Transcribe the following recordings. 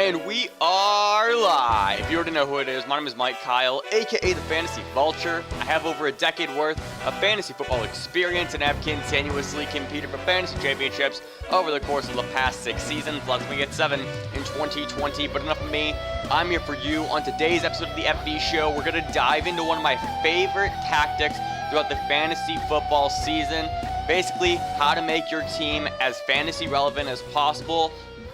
And we are live. You already know who it is. My name is Mike Kyle, aka the Fantasy Vulture. I have over a decade worth of fantasy football experience and have continuously competed for fantasy championships over the course of the past 6 seasons. Let's me get 7 in 2020, but enough of me. I'm here for you. On today's episode of the FB Show, we're going to dive into one of my favorite tactics throughout the fantasy football season. Basically, how to make your team as fantasy relevant as possible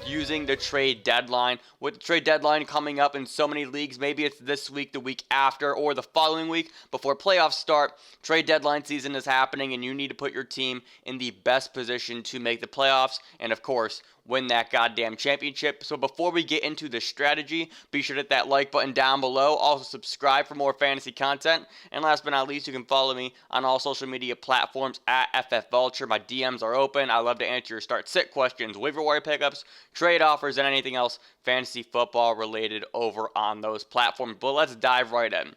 using the trade deadline. With the trade deadline coming up in so many leagues, maybe it's this week, the week after, or the following week before playoffs start. Trade deadline season is happening, and you need to put your team in the best position to make the playoffs, and of course, win that goddamn championship. So before we get into the strategy, be sure to hit that like button down below. Also subscribe for more fantasy content. And last but not least, you can follow me on all social media platforms at FF Vulture. My DMs are open. I love to answer your start-sit questions, waiver wire pickups, trade offers, and anything else fantasy football related over on those platforms. But let's dive right in.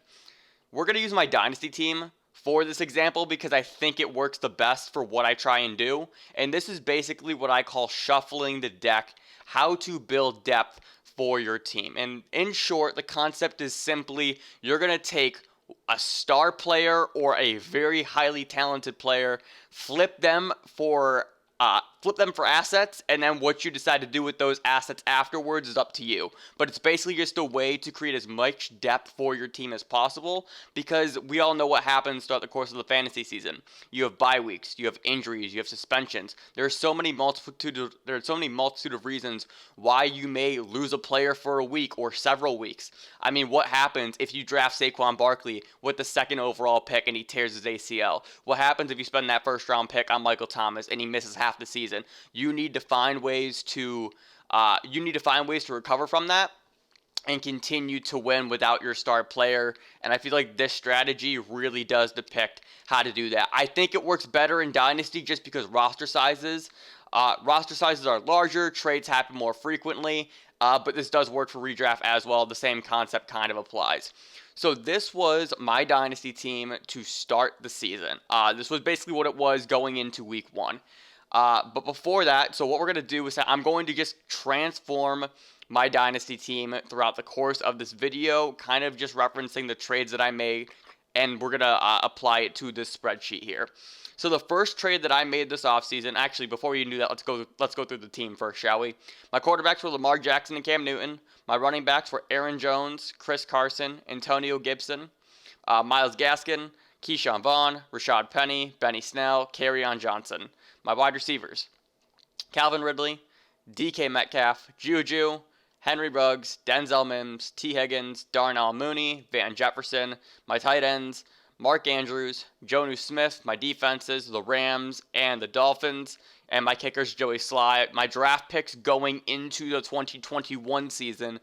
We're going to use my dynasty team for this example because I think it works the best for what I try and do. And this is basically what I call shuffling the deck, how to build depth for your team. And in short, the concept is simply you're going to take a star player or a very highly talented player, flip them for assets, and then what you decide to do with those assets afterwards is up to you. But it's basically just a way to create as much depth for your team as possible, because we all know what happens throughout the course of the fantasy season. You have bye weeks, you have injuries, you have suspensions. There's so many multitude of reasons why you may lose a player for a week or several weeks. I mean, what happens if you draft Saquon Barkley with the second overall pick and he tears his ACL? What happens if you spend that first round pick on Michael Thomas and he misses half the season? You need to find ways to recover from that and continue to win without your star player. And I feel like this strategy really does depict how to do that. I think it works better in Dynasty just because roster sizes are larger, trades happen more frequently, but this does work for redraft as well. The same concept kind of applies. So this was my Dynasty team to start the season. This was basically what it was going into week 1. But before that, so what we're going to do is that I'm going to just transform my dynasty team throughout the course of this video, kind of just referencing the trades that I made, and we're going to apply it to this spreadsheet here. So the first trade that I made this offseason, actually, before we even do that, let's go through the team first, shall we? My quarterbacks were Lamar Jackson and Cam Newton. My running backs were Aaron Jones, Chris Carson, Antonio Gibson, Myles Gaskin, Keyshawn Vaughn, Rashad Penny, Benny Snell, Kerryon Johnson. My wide receivers, Calvin Ridley, DK Metcalf, Juju, Henry Ruggs, Denzel Mims, T. Higgins, Darnell Mooney, Van Jefferson. My tight ends, Mark Andrews, Jonnu Smith. My defenses, the Rams and the Dolphins. And my kickers, Joey Sly. My draft picks going into the 2021 season,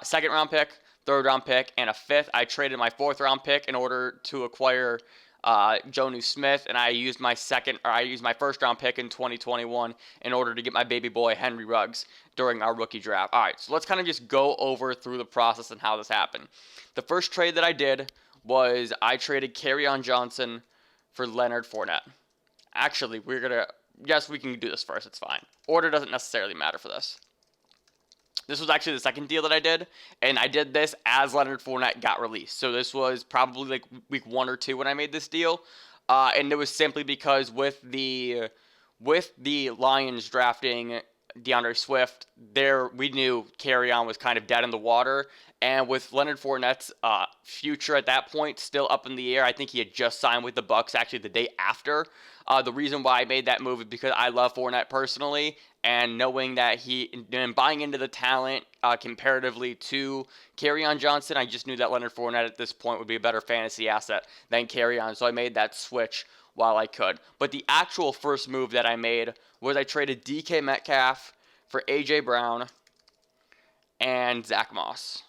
second round pick, third round pick, and a fifth. I traded my fourth round pick in order to acquire Jonnu Smith, and I used my first round pick in 2021 in order to get my baby boy Henry Ruggs during our rookie draft. All right, so let's kind of just go over through the process and how this happened. The first trade that I did was I traded Kerryon Johnson for Leonard Fournette. Actually, we can do this first. It's fine. Order doesn't necessarily matter for this. This was actually the second deal that I did, and I did this as Leonard Fournette got released. So this was probably like week 1 or 2 when I made this deal, and it was simply because with the Lions drafting DeAndre Swift, we knew Kerryon was kind of dead in the water, and with Leonard Fournette's future at that point still up in the air, I think he had just signed with the Bucs actually the day after. The reason why I made that move is because I love Fournette personally, and knowing that and buying into the talent comparatively to Kerryon Johnson, I just knew that Leonard Fournette at this point would be a better fantasy asset than Kerryon, so I made that switch while I could. But the actual first move that I made was I traded DK Metcalf for A.J. Brown and Zach Moss.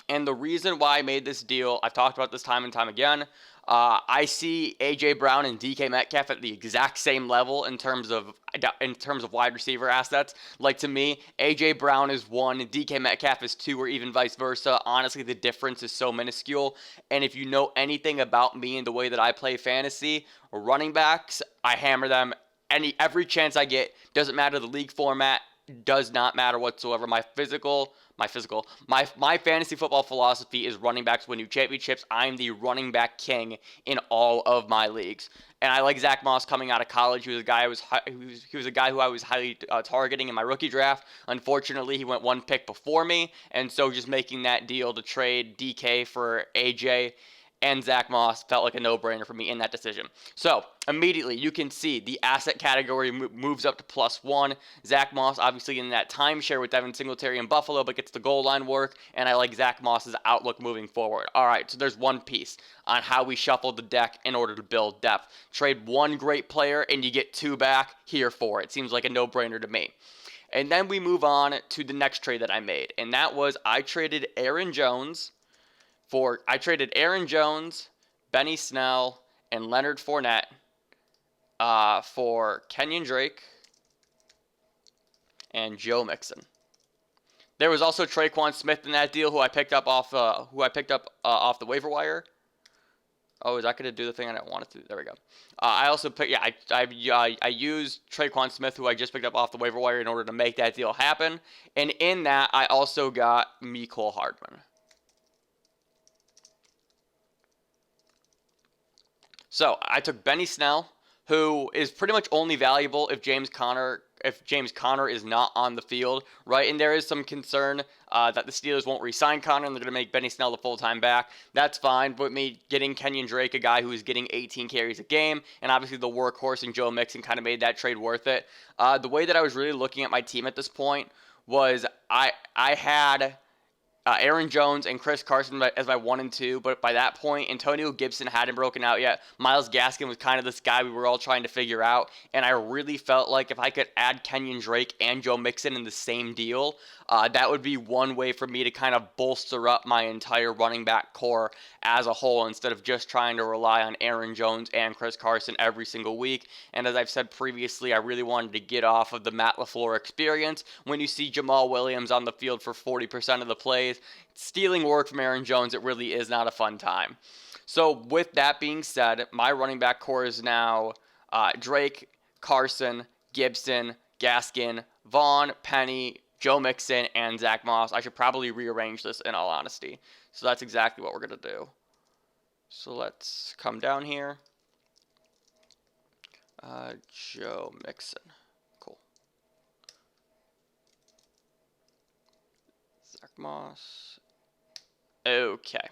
And the reason why I made this deal, I've talked about this time and time again, I see A.J. Brown and DK Metcalf at the exact same level in terms of wide receiver assets. Like, to me, A.J. Brown is 1, DK Metcalf is 2, or even vice versa. Honestly, the difference is so minuscule. And if you know anything about me and the way that I play fantasy, running backs, I hammer them every chance I get. Doesn't matter the league format. does not matter whatsoever. My fantasy football philosophy is running backs win you championships. I'm the running back king in all of my leagues. And I like Zach Moss coming out of college. He was a guy who I was highly targeting in my rookie draft. Unfortunately, he went one pick before me, and so just making that deal to trade DK for AJ and Zach Moss felt like a no-brainer for me in that decision. So immediately you can see the asset category moves up to +1. Zach Moss obviously in that timeshare with Devin Singletary in Buffalo, but gets the goal line work, and I like Zach Moss's outlook moving forward. All right, so there's one piece on how we shuffled the deck in order to build depth. Trade one great player and you get two back. Here for it. Seems like a no-brainer to me. And then we move on to the next trade that I made, and that was I traded Aaron Jones, Benny Snell, and Leonard Fournette for Kenyon Drake and Joe Mixon. There was also Traquan Smith in that deal, who I picked up off the waiver wire. Oh, is that going to do the thing I don't want it to? There we go. I also picked, I used Traquan Smith, who I just picked up off the waiver wire, in order to make that deal happen. And in that, I also got Mecole Hardman. So I took Benny Snell, who is pretty much only valuable if James Conner is not on the field, right? And there is some concern that the Steelers won't re-sign Conner and they're going to make Benny Snell the full-time back. That's fine, but me getting Kenyon Drake, a guy who is getting 18 carries a game, and obviously the workhorse in Joe Mixon kind of made that trade worth it. The way that I was really looking at my team at this point was I had Aaron Jones and Chris Carson as my 1 and 2, but by that point, Antonio Gibson hadn't broken out yet. Myles Gaskin was kind of this guy we were all trying to figure out, and I really felt like if I could add Kenyon Drake and Joe Mixon in the same deal, that would be one way for me to kind of bolster up my entire running back core as a whole, instead of just trying to rely on Aaron Jones and Chris Carson every single week. And as I've said previously, I really wanted to get off of the Matt LaFleur experience. When you see Jamal Williams on the field for 40% of the plays, stealing work from Aaron Jones, it really is not a fun time. So with that being said, my running back core is now Drake, Carson, Gibson, Gaskin, Vaughn, Penny, Joe Mixon, and Zach Moss. I should probably rearrange this in all honesty. So that's exactly what we're going to do. So let's come down here. Joe Mixon. Cool. Zach Moss. Okay.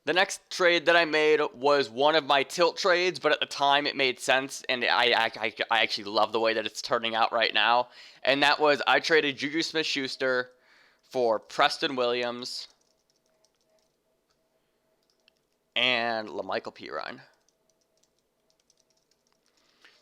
The next trade that I made was one of my tilt trades, but at the time it made sense, and I actually love the way that it's turning out right now. And that was I traded Juju Smith-Schuster for Preston Williams and LaMichael Pirine.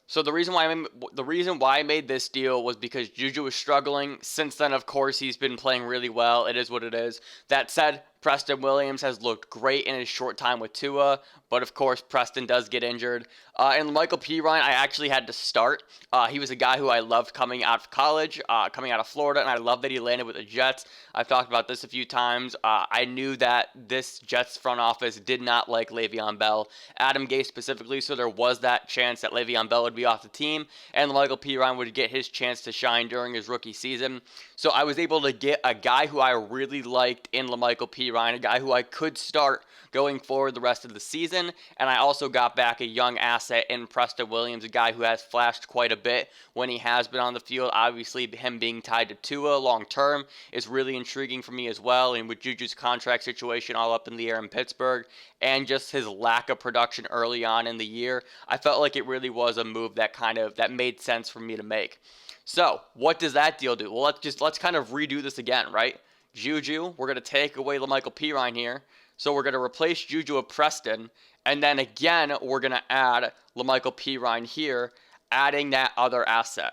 So the reason why I made this deal was because Juju was struggling. Since then, of course, he's been playing really well. It is what it is. That said, Preston Williams has looked great in his short time with Tua, but of course, Preston does get injured. And Michael Pirine, I actually had to start. He was a guy who I loved coming out of college, coming out of Florida, and I love that he landed with the Jets. I've talked about this a few times. I knew that this Jets front office did not like Le'Veon Bell, Adam Gase specifically, so there was that chance that Le'Veon Bell would be off the team, and Michael Pirine would get his chance to shine during his rookie season. So I was able to get a guy who I really liked in LaMichael Pirine, a guy who I could start going forward the rest of the season, and I also got back a young asset in Preston Williams, a guy who has flashed quite a bit when he has been on the field. Obviously, him being tied to Tua long term is really intriguing for me as well, and with Juju's contract situation all up in the air in Pittsburgh, and just his lack of production early on in the year, I felt like it really was a move that made sense for me to make. So, what does that deal do? Well, let's kind of redo this again, right? Juju, we're going to take away LaMichael Pirine here. So we're going to replace Juju with Preston. And then again, we're going to add LaMichael Pirine here, adding that other asset.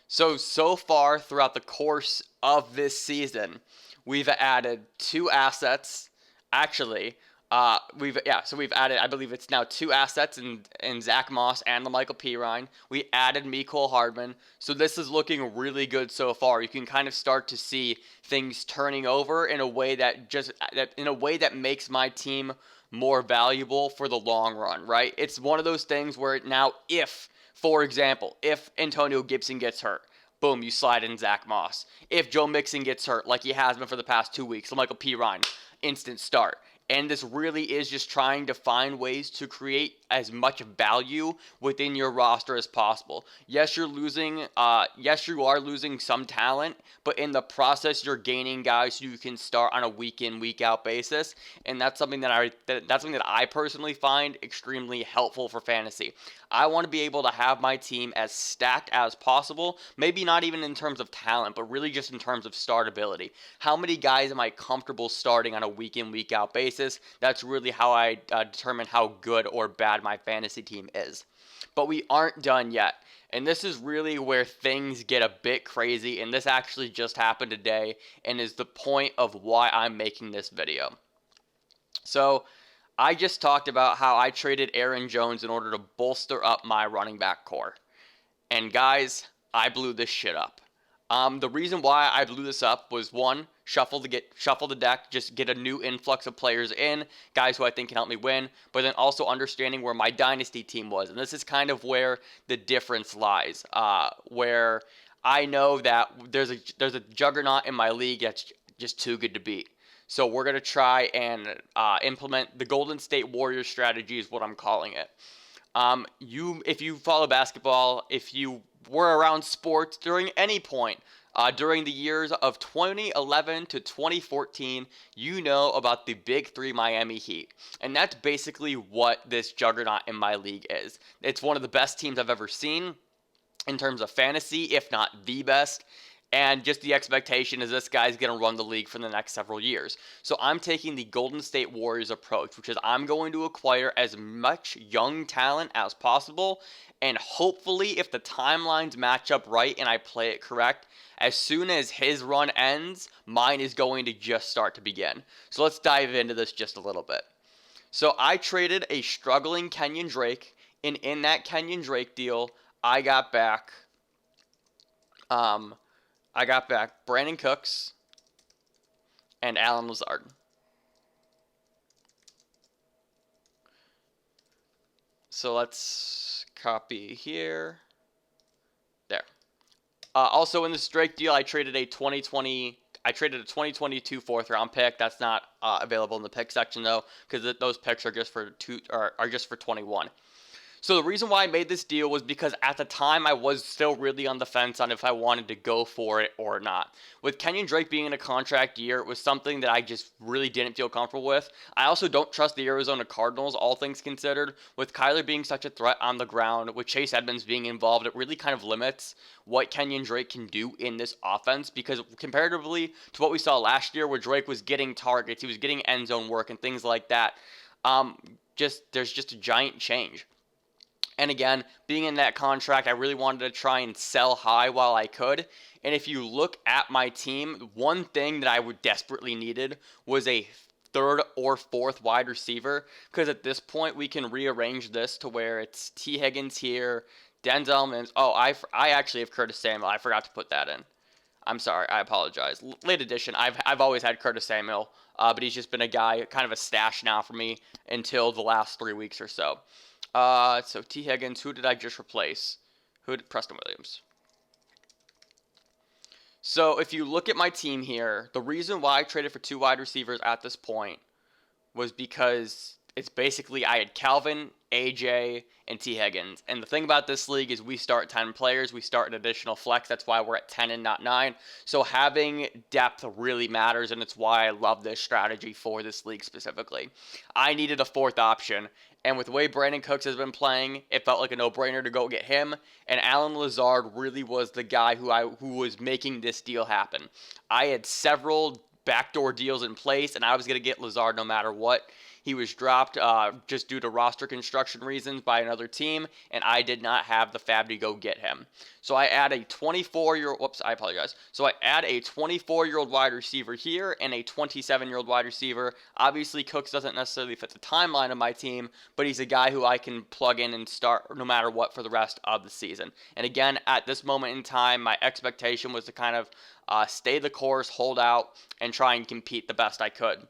So far throughout the course of this season, we've added two assets. Actually, we've added, I believe it's now two assets in Zach Moss and LaMichael Pirine. We added Mecole Hardman. So this is looking really good so far. You can kind of start to see things turning over in a way that makes my team more valuable for the long run, right? It's one of those things where now if, for example, if Antonio Gibson gets hurt, boom, you slide in Zach Moss. If Joe Mixon gets hurt, like he has been for the past 2 weeks, so Michael P. Ryan, instant start. And this really is just trying to find ways to create as much value within your roster as possible. Yes, you're losing. Yes, you are losing some talent, but in the process, you're gaining guys who you can start on a week in, week out basis, and that's something that I personally find extremely helpful for fantasy. I want to be able to have my team as stacked as possible, maybe not even in terms of talent, but really just in terms of startability. How many guys am I comfortable starting on a week in, week out basis? That's really how I determine how good or bad my fantasy team is. But we aren't done yet. And this is really where things get a bit crazy, and this actually just happened today and is the point of why I'm making this video. So, I just talked about how I traded Aaron Jones in order to bolster up my running back core. And guys, I blew this shit up. The reason why I blew this up was one, shuffle the deck, just get a new influx of players in, guys who I think can help me win, but then also understanding where my dynasty team was. And this is kind of where the difference lies, where I know that there's a juggernaut in my league that's just too good to beat. So we're going to try and implement the Golden State Warriors strategy is what I'm calling it. If you follow basketball, if you were around sports during any point, during the years of 2011 to 2014, you know about the Big Three Miami Heat. And that's basically what this juggernaut in my league is. It's one of the best teams I've ever seen in terms of fantasy, if not the best. And just the expectation is this guy's going to run the league for the next several years. So I'm taking the Golden State Warriors approach, which is I'm going to acquire as much young talent as possible. And hopefully, if the timelines match up right and I play it correct, as soon as his run ends, mine is going to just start to begin. So let's dive into this just a little bit. So I traded a struggling Kenyon Drake. And in that Kenyon Drake deal, I got back Brandon Cooks and Allen Lazard. So let's copy here. There. Also in this Drake deal, I traded a 2022 fourth round pick. That's not available in the pick section though, because those picks are just for 21. So the reason why I made this deal was because at the time I was still really on the fence on if I wanted to go for it or not. With Kenyon Drake being in a contract year, it was something that I just really didn't feel comfortable with. I also don't trust the Arizona Cardinals, all things considered. With Kyler being such a threat on the ground, with Chase Edmonds being involved, it really kind of limits what Kenyon Drake can do in this offense, because comparatively to what we saw last year where Drake was getting targets, he was getting end zone work and things like that, there's just a giant change. And again, being in that contract, I really wanted to try and sell high while I could. And if you look at my team, one thing that I would desperately needed was a third or fourth wide receiver. Because at this point, we can rearrange this to where it's T. Higgins here, Denzel Mims. Oh, I actually have Curtis Samuel. I forgot to put that in. I'm sorry. I apologize. Late edition. I've always had Curtis Samuel, but he's just been a guy, kind of a stash now for me until the last 3 weeks or so. So T. Higgins, who did I just replace? Preston Williams. So if you look at my team here, the reason why I traded for 2 wide receivers at this point was because it's basically I had Calvin, AJ, and T. Higgins. And the thing about this league is we start 10 players. We start an additional flex. That's why we're at 10 and not 9. So having depth really matters, and it's why I love this strategy for this league specifically. I needed a fourth option. And with the way Brandon Cooks has been playing, it felt like a no-brainer to go get him. And Allen Lazard really was the guy who was making this deal happen. I had several backdoor deals in place, and I was going to get Lazard no matter what. He was dropped just due to roster construction reasons by another team, and I did not have the fab to go get him. So I add a 24-year-old, So I add a 24-year-old wide receiver here and a 27-year-old wide receiver. Obviously, Cooks doesn't necessarily fit the timeline of my team, but he's a guy who I can plug in and start no matter what for the rest of the season. And again, at this moment in time, my expectation was to kind of stay the course, hold out, and try and compete the best I could.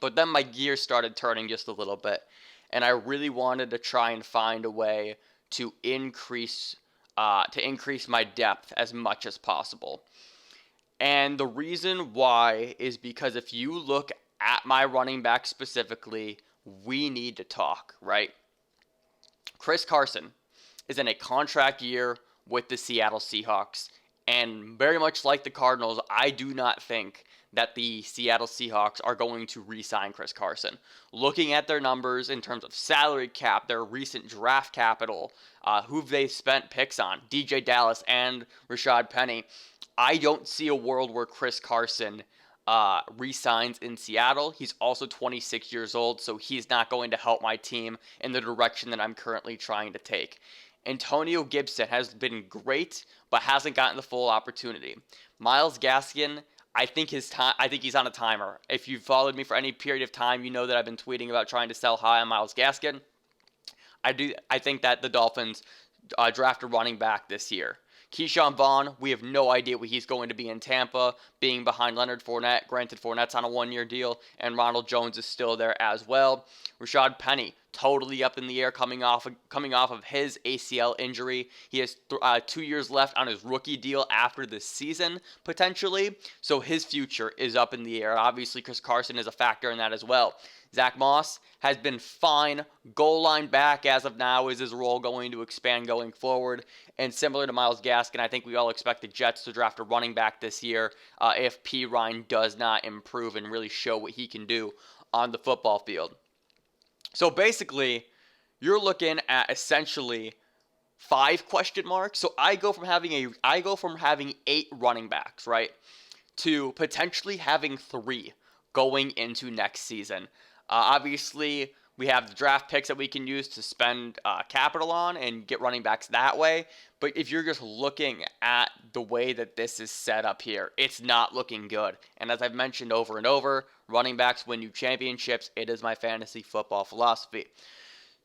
But then my gears started turning just a little bit, and I really wanted to try and find a way to increase my depth as much as possible. And the reason why is because if you look at my running back specifically, we need to talk, right? Chris Carson is in a contract year with the Seattle Seahawks. And very much like the Cardinals, I do not think that the Seattle Seahawks are going to re-sign Chris Carson. Looking at their numbers in terms of salary cap, their recent draft capital, who they spent picks on, DJ Dallas and Rashad Penny, I don't see a world where Chris Carson re-signs in Seattle. He's also 26 years old, so he's not going to help my team in the direction that I'm currently trying to take. Antonio Gibson has been great, but hasn't gotten the full opportunity. Myles Gaskin, I think he's on a timer. If you've followed me for any period of time, you know that I've been tweeting about trying to sell high on Myles Gaskin. I think that the Dolphins draft a running back this year. Keyshawn Vaughn, we have no idea what he's going to be in Tampa, being behind Leonard Fournette. Granted, Fournette's on a one-year deal, and Ronald Jones is still there as well. Rashad Penny, totally up in the air coming off of his ACL injury. He has 2 years left on his rookie deal after this season, potentially. So his future is up in the air. Obviously, Chris Carson is a factor in that as well. Zach Moss has been fine. Goal line back as of now. Is his role going to expand going forward? And similar to Myles Gaskin, I think we all expect the Jets to draft a running back this year if P. Ryan does not improve and really show what he can do on the football field. So basically, you're looking at essentially 5 question marks. So I go from having 8 running backs, right, to potentially having 3 going into next season. Obviously, we have the draft picks that we can use to spend capital on and get running backs that way. But if you're just looking at the way that this is set up here, it's not looking good. And as I've mentioned over and over, running backs win you championships. It is my fantasy football philosophy.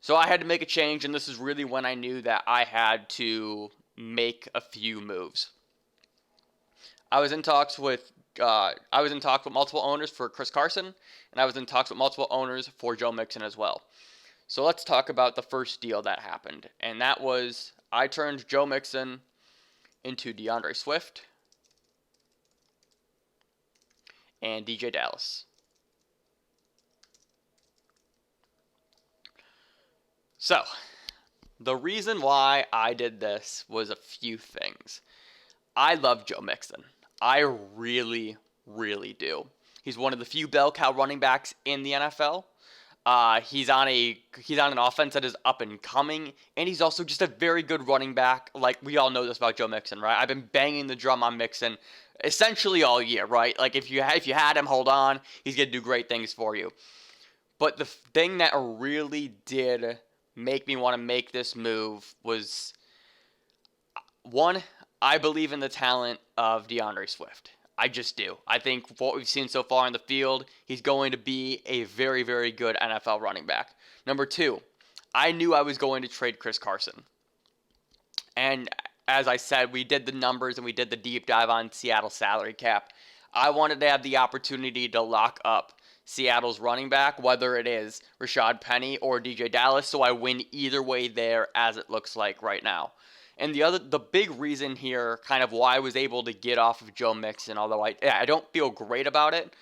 So I had to make a change, and this is really when I knew that I had to make a few moves. I was in talks with multiple owners for Chris Carson, and I was in talks with multiple owners for Joe Mixon as well. So let's talk about the first deal that happened, and that was I turned Joe Mixon into DeAndre Swift and DJ Dallas. So, the reason why I did this was a few things. I love Joe Mixon. I really, really do. He's one of the few bell cow running backs in the NFL. He's on an offense that is up and coming, and he's also just a very good running back. Like, we all know this about Joe Mixon, right? I've been banging the drum on Mixon essentially all year, right? Like, if you had him, hold on, he's gonna do great things for you. But the thing that really did make me want to make this move was, one, I believe in the talent of DeAndre Swift. I just do. I think what we've seen so far in the field, he's going to be a very, very good NFL running back. Number 2, I knew I was going to trade Chris Carson. And as I said, we did the numbers and we did the deep dive on Seattle's salary cap. I wanted to have the opportunity to lock up Seattle's running back, whether it is Rashad Penny or DJ Dallas, so I win either way there as it looks like right now. And the big reason here, kind of why I was able to get off of Joe Mixon, although I don't feel great about it,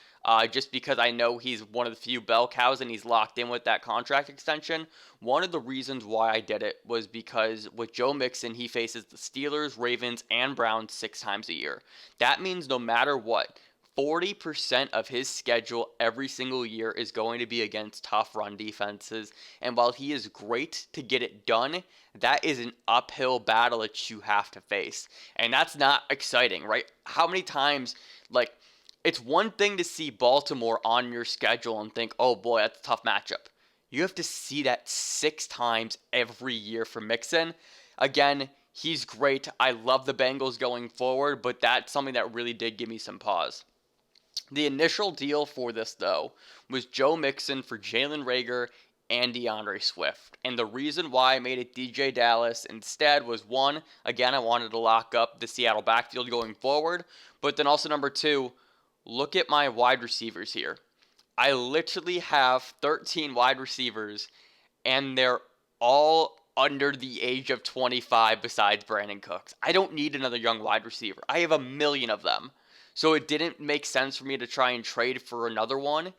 just because I know he's one of the few bell cows and he's locked in with that contract extension. One of the reasons why I did it was because with Joe Mixon, he faces the Steelers, Ravens, and Browns 6 times a year. That means no matter what, 40% of his schedule every single year is going to be against tough run defenses. And while he is great to get it done, that is an uphill battle that you have to face. And that's not exciting, right? How many times, it's one thing to see Baltimore on your schedule and think, oh boy, that's a tough matchup. You have to see that 6 times every year for Mixon. Again, he's great. I love the Bengals going forward, but that's something that really did give me some pause. The initial deal for this, though, was Joe Mixon for Jalen Reagor and DeAndre Swift. And the reason why I made it DJ Dallas instead was, one, again, I wanted to lock up the Seattle backfield going forward. But then also, number 2, look at my wide receivers here. I literally have 13 wide receivers, and they're all under the age of 25 besides Brandon Cooks. I don't need another young wide receiver. I have a million of them. So it didn't make sense for me to try and trade for another one.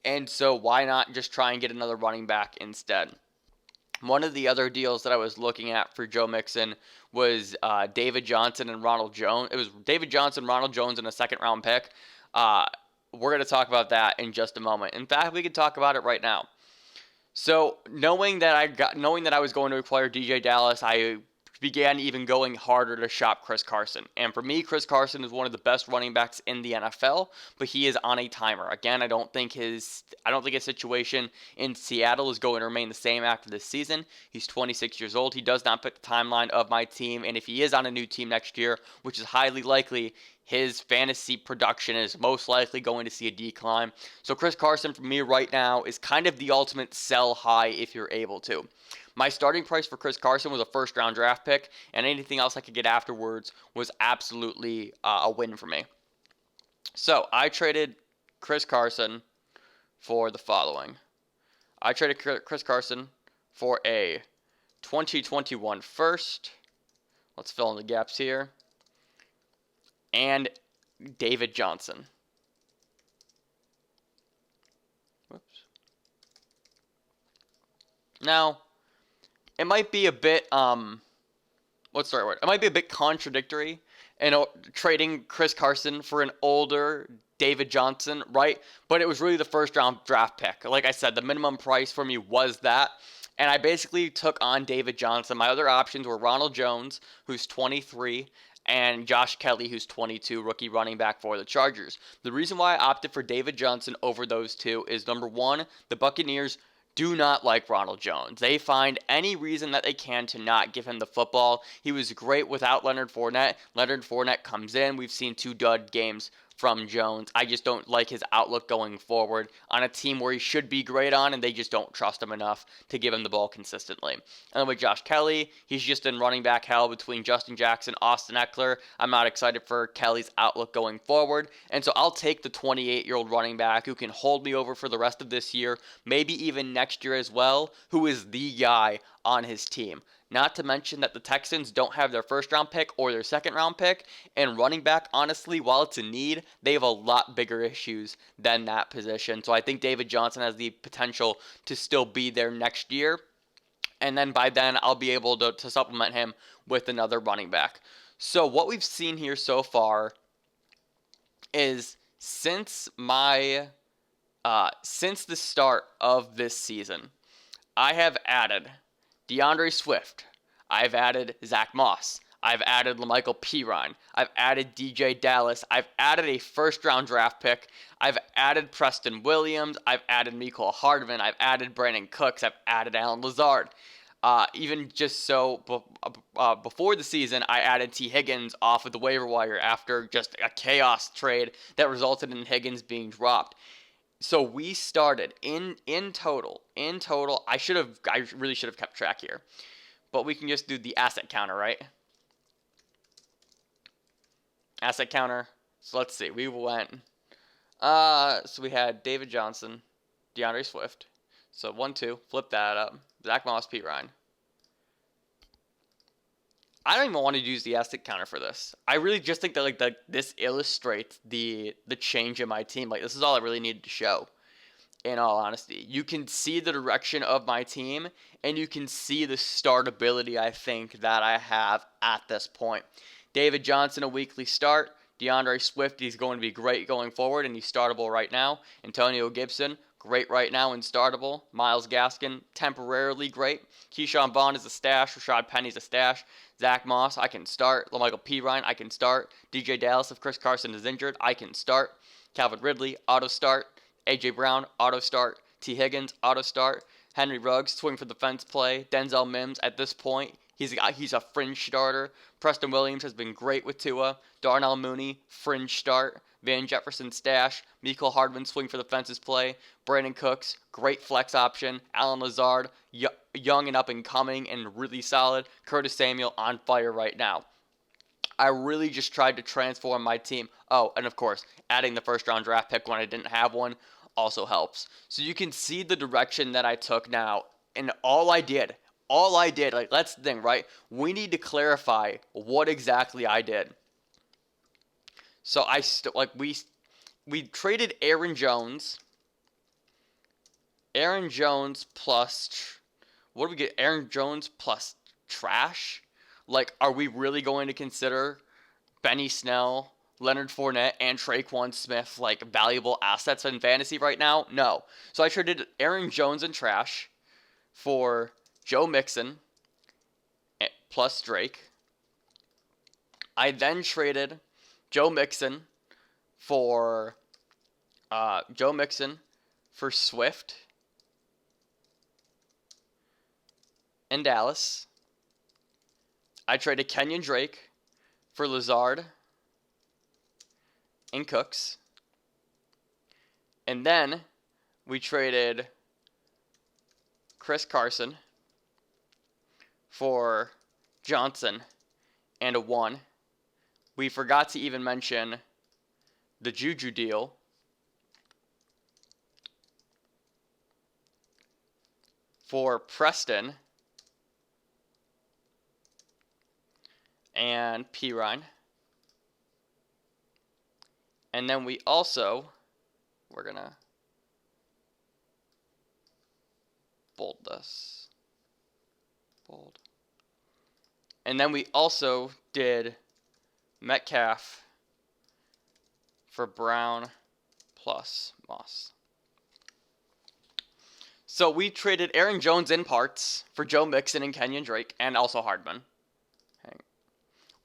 And so why not just try and get another running back instead? One of the other deals that I was looking at for Joe Mixon was David Johnson and Ronald Jones. It was David Johnson, Ronald Jones, and a second round pick. We're going to talk about that in just a moment. In fact, we can talk about it right now. So knowing that I was going to acquire DJ Dallas, I began even going harder to shop Chris Carson. And for me, Chris Carson is one of the best running backs in the NFL, but he is on a timer. Again, I don't think his situation in Seattle is going to remain the same after this season. He's 26 years old. He does not fit the timeline of my team, and if he is on a new team next year, which is highly likely, his fantasy production is most likely going to see a decline. So Chris Carson for me right now is kind of the ultimate sell high if you're able to. My starting price for Chris Carson was a first-round draft pick, and anything else I could get afterwards was absolutely a win for me. So I traded Chris Carson for the following. I traded Chris Carson for a 2021 first. Let's fill in the gaps here. And David Johnson. Whoops. Now, it might be a bit what's the right word? It might be a bit contradictory in trading Chris Carson for an older David Johnson, right? But it was really the first round draft pick. Like I said, the minimum price for me was that. And I basically took on David Johnson. My other options were Ronald Jones, who's 23, and Josh Kelly, who's 22, rookie running back for the Chargers. The reason why I opted for David Johnson over those two is, number one, the Buccaneers do not like Ronald Jones. They find any reason that they can to not give him the football. He was great without Leonard Fournette. Leonard Fournette comes in. We've seen 2 dud games from Jones. I just don't like his outlook going forward on a team where he should be great on, and they just don't trust him enough to give him the ball consistently. And then with Josh Kelly, he's just in running back hell between Justin Jackson, Austin Eckler. I'm not excited for Kelly's outlook going forward, and so I'll take the 28-year-old running back who can hold me over for the rest of this year, maybe even next year as well, who is the guy on his team. Not to mention that the Texans don't have their first-round pick or their second-round pick, and running back, honestly, while it's a need, they have a lot bigger issues than that position. So I think David Johnson has the potential to still be there next year, and then by then I'll be able to supplement him with another running back. So what we've seen here so far is since the start of this season, I have added DeAndre Swift. I've added Zach Moss. I've added LaMichael Pirine. I've added DJ Dallas. I've added a first-round draft pick. I've added Preston Williams. I've added Mecole Hardman. I've added Brandon Cooks. I've added Allen Lazard. Even just so before the season, I added T. Higgins off of the waiver wire after just a chaos trade that resulted in Higgins being dropped. So we started in total. I really should have kept track here, but we can just do the asset counter, right? Asset counter. So let's see. We went. So we had David Johnson, DeAndre Swift. So 1, 2. Flip that up. Zach Moss, Pete Ryan. I don't even want to use the asset counter for this. I really just think that this illustrates the change in my team. Like, this is all I really needed to show. In all honesty, you can see the direction of my team, and you can see the startability I think that I have at this point. David Johnson, a weekly start. DeAndre Swift, he's going to be great going forward, and he's startable right now. Antonio Gibson, great right now and startable. Myles Gaskin, temporarily great. Keyshawn Vaughn is a stash. Rashad Penny's a stash. Zach Moss, I can start. LaMichael Pirine, I can start. DJ Dallas, if Chris Carson is injured, I can start. Calvin Ridley, auto start. A.J. Brown, auto start. T. Higgins, auto start. Henry Ruggs, swing for the fence play. Denzel Mims, at this point, he's a fringe starter. Preston Williams has been great with Tua. Darnell Mooney, fringe start. Van Jefferson stash. Mecole Hardman, swing for the fences play. Brandon Cooks, great flex option. Allen Lazard, young and up and coming and really solid. Curtis Samuel on fire right now. I really just tried to transform my team. Oh, and of course, adding the first round draft pick when I didn't have one also helps. So you can see the direction that I took now, and all I did, like that's the thing, right? We need to clarify what exactly I did. So we traded Aaron Jones. Aaron Jones plus what do we get? Aaron Jones plus trash? Like, are we really going to consider Benny Snell, Leonard Fournette, and Traquan Smith like valuable assets in fantasy right now? No. So I traded Aaron Jones and trash for Joe Mixon plus Drake. I then traded Joe Mixon for Swift and Dallas. I traded Kenyon Drake for Lazard and Cooks. And then we traded Chris Carson for Johnson and a 1. We forgot to even mention the Juju deal for Preston and Pirine. And then we also, we're going to bold this. Bold. And then we also did Metcalf for Brown plus Moss. So we traded Aaron Jones in parts for Joe Mixon and Kenyon Drake, and also Hardman.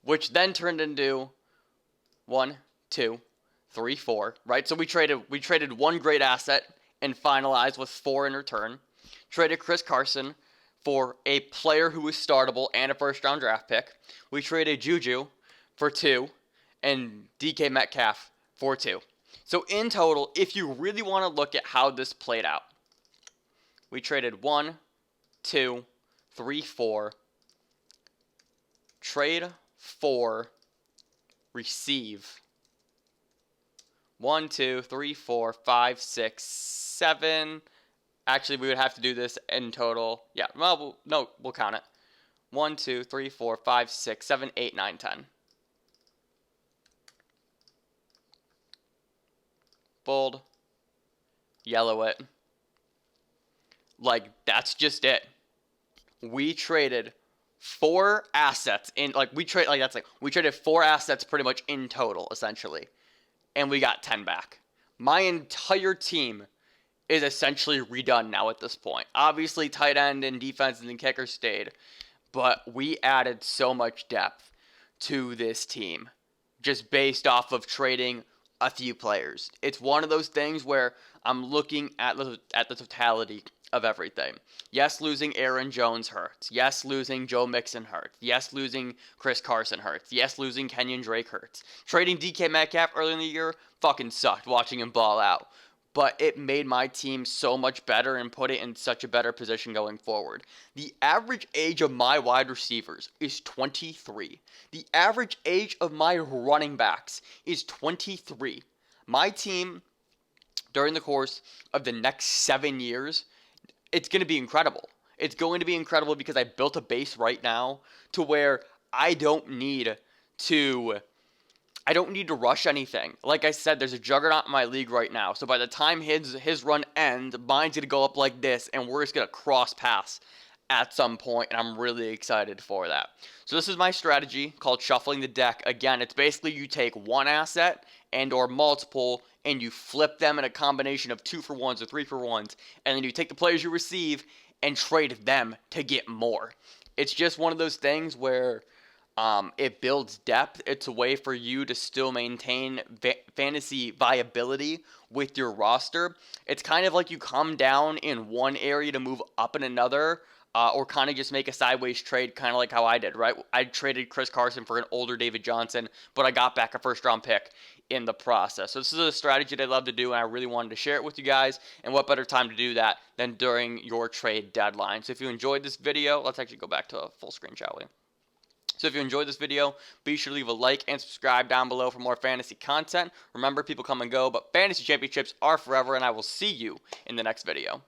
Which then turned into 1, 2, 3, 4, right? So we traded one great asset and finalized with 4 in return. Traded Chris Carson for a player who was startable and a first-round draft pick. We traded Juju for 2 and DK Metcalf for 2. So in total, if you really want to look at how this played out, we traded 1, 2, 3, 4. Trade 4. Receive 1, 2, 3, 4, 5, 6, 7. Actually, we would have to do this in total. Yeah, well, no, we'll count it. 1, 2, 3, 4, 5, 6, 7, 8, 9, 10. Bold. Yellow it. Like, that's just it. We traded 4 assets in, we traded 4 assets pretty much in total, essentially. And we got 10 back. My entire team is essentially redone now at this point. Obviously, tight end and defense and kicker stayed, but we added so much depth to this team just based off of trading a few players. It's one of those things where I'm looking at the totality of everything. Yes, losing Aaron Jones hurts. Yes, losing Joe Mixon hurts. Yes, losing Chris Carson hurts. Yes, losing Kenyon Drake hurts. Trading DK Metcalf early in the year fucking sucked watching him ball out. But it made my team so much better and put it in such a better position going forward. The average age of my wide receivers is 23. The average age of my running backs is 23. My team, during the course of the next 7 years, it's going to be incredible. It's going to be incredible because I built a base right now to where I don't need to rush anything. Like I said, there's a juggernaut in my league right now. So by the time his run ends, mine's going to go up like this, and we're just going to cross paths at some point, and I'm really excited for that. So this is my strategy called shuffling the deck. Again, it's basically you take one asset and or multiple, and you flip them in a combination of 2-for-1s or 3-for-1s, and then you take the players you receive and trade them to get more. It's just one of those things where it builds depth. It's a way for you to still maintain fantasy viability with your roster. It's kind of like you come down in one area to move up in another, or kind of just make a sideways trade, kind of like how I did, right? I traded Chris Carson for an older David Johnson, but I got back a first-round pick in the process. So this is a strategy that I love to do, and I really wanted to share it with you guys, and what better time to do that than during your trade deadline. So if you enjoyed this video, let's actually go back to a full screen, shall we? So if you enjoyed this video, be sure to leave a like and subscribe down below for more fantasy content. Remember, people come and go, but fantasy championships are forever, and I will see you in the next video.